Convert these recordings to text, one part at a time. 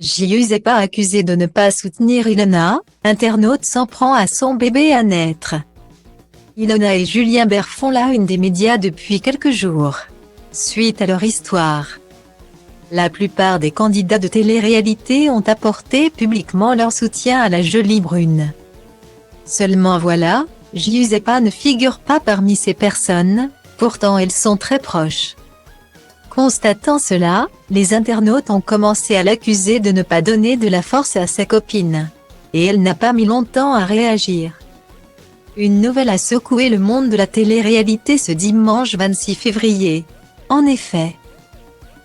Giuseppa accusé de ne pas soutenir Ilona, internaute s'en prend à son bébé à naître. Ilona et Julien Bert font la une des médias depuis quelques jours. Suite à leur histoire, la plupart des candidats de télé-réalité ont apporté publiquement leur soutien à la jolie brune. Seulement voilà, Giuseppa ne figure pas parmi ces personnes, pourtant elles sont très proches. Constatant cela, les internautes ont commencé à l'accuser de ne pas donner de la force à sa copine. Et elle n'a pas mis longtemps à réagir. Une nouvelle a secoué le monde de la télé-réalité ce dimanche 26 février. En effet,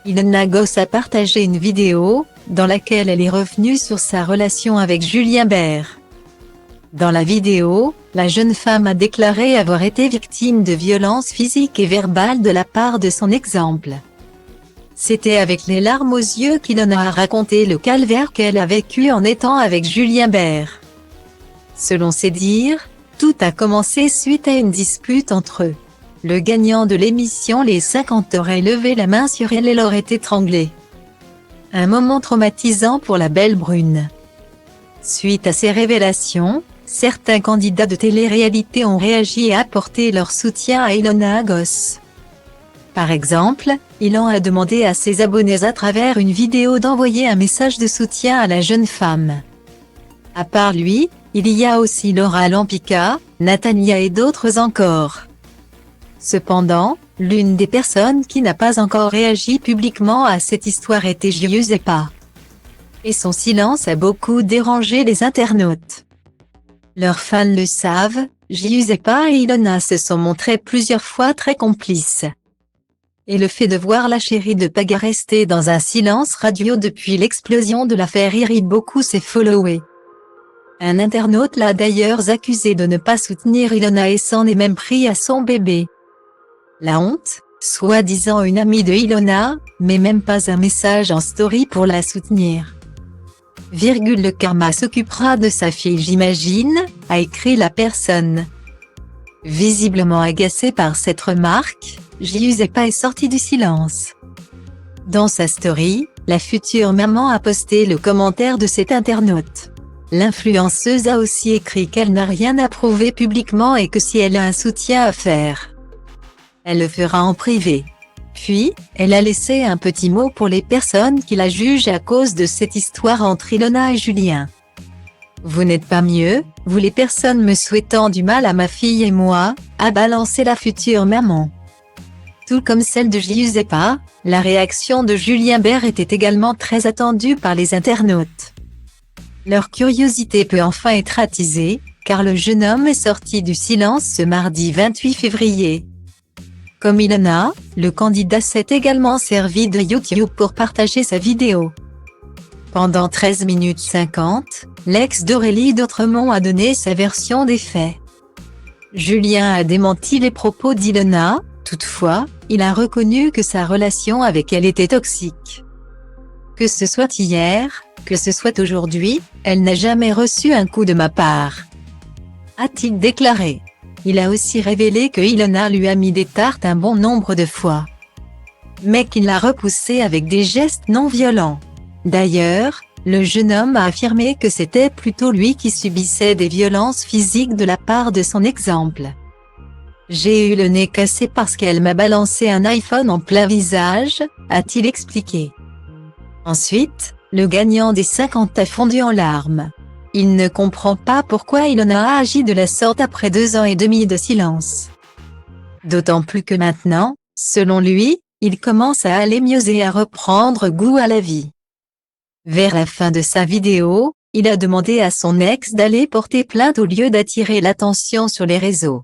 Ilona Goss a partagé une vidéo, dans laquelle elle est revenue sur sa relation avec Julien Bert. Dans la vidéo, la jeune femme a déclaré avoir été victime de violences physiques et verbales de la part de son exemple. C'était avec les larmes aux yeux qu'Ilona a raconté le calvaire qu'elle a vécu en étant avec Julien Bert. Selon ses dires, tout a commencé suite à une dispute entre eux. Le gagnant de l'émission Les 50 aurait levé la main sur elle et l'aurait étranglée. Un moment traumatisant pour la belle brune. Suite à ces révélations, certains candidats de télé-réalité ont réagi et apporté leur soutien à Ilona Goss. Par exemple, Ilan a demandé à ses abonnés à travers une vidéo d'envoyer un message de soutien à la jeune femme. À part lui, il y a aussi Laura Lampica, Natania et d'autres encore. Cependant, l'une des personnes qui n'a pas encore réagi publiquement à cette histoire était Giuseppa. Et son silence a beaucoup dérangé les internautes. Leurs fans le savent, Giuseppa et Ilona se sont montrés plusieurs fois très complices. Et le fait de voir la chérie de Paga rester dans un silence radio depuis l'explosion de l'affaire irrite beaucoup ses followers. Un internaute l'a d'ailleurs accusé de ne pas soutenir Ilona et s'en est même pris à son bébé. La honte, soi-disant une amie de Ilona, mais même pas un message en story pour la soutenir. Le karma s'occupera de sa fille j'imagine, a écrit la personne. Visiblement agacé par cette remarque, Giuseppa est sortie du silence. Dans sa story, la future maman a posté le commentaire de cet internaute. L'influenceuse a aussi écrit qu'elle n'a rien à prouver publiquement et que si elle a un soutien à faire, elle le fera en privé. Puis, elle a laissé un petit mot pour les personnes qui la jugent à cause de cette histoire entre Ilona et Julien. Vous n'êtes pas mieux, vous les personnes me souhaitant du mal à ma fille et moi, a balancé la future maman. Tout comme celle de Giuseppa, la réaction de Julien Bert était également très attendue par les internautes. Leur curiosité peut enfin être attisée, car le jeune homme est sorti du silence ce mardi 28 février. Comme Ilona, le candidat s'est également servi de YouTube pour partager sa vidéo. Pendant 13 minutes 50, l'ex d'Aurélie d'Autremont a donné sa version des faits. Julien a démenti les propos d'Ilona, toutefois, il a reconnu que sa relation avec elle était toxique. Que ce soit hier, que ce soit aujourd'hui, elle n'a jamais reçu un coup de ma part, a-t-il déclaré. Il a aussi révélé que Ilona lui a mis des tartes un bon nombre de fois, mais qu'il l'a repoussée avec des gestes non violents. D'ailleurs, le jeune homme a affirmé que c'était plutôt lui qui subissait des violences physiques de la part de son exemple. J'ai eu le nez cassé parce qu'elle m'a balancé un iPhone en plein visage, a-t-il expliqué. Ensuite, le gagnant des 50 a fondu en larmes. Il ne comprend pas pourquoi Ilona a agi de la sorte après 2 ans et demi de silence. D'autant plus que maintenant, selon lui, il commence à aller mieux et à reprendre goût à la vie. Vers la fin de sa vidéo, il a demandé à son ex d'aller porter plainte au lieu d'attirer l'attention sur les réseaux.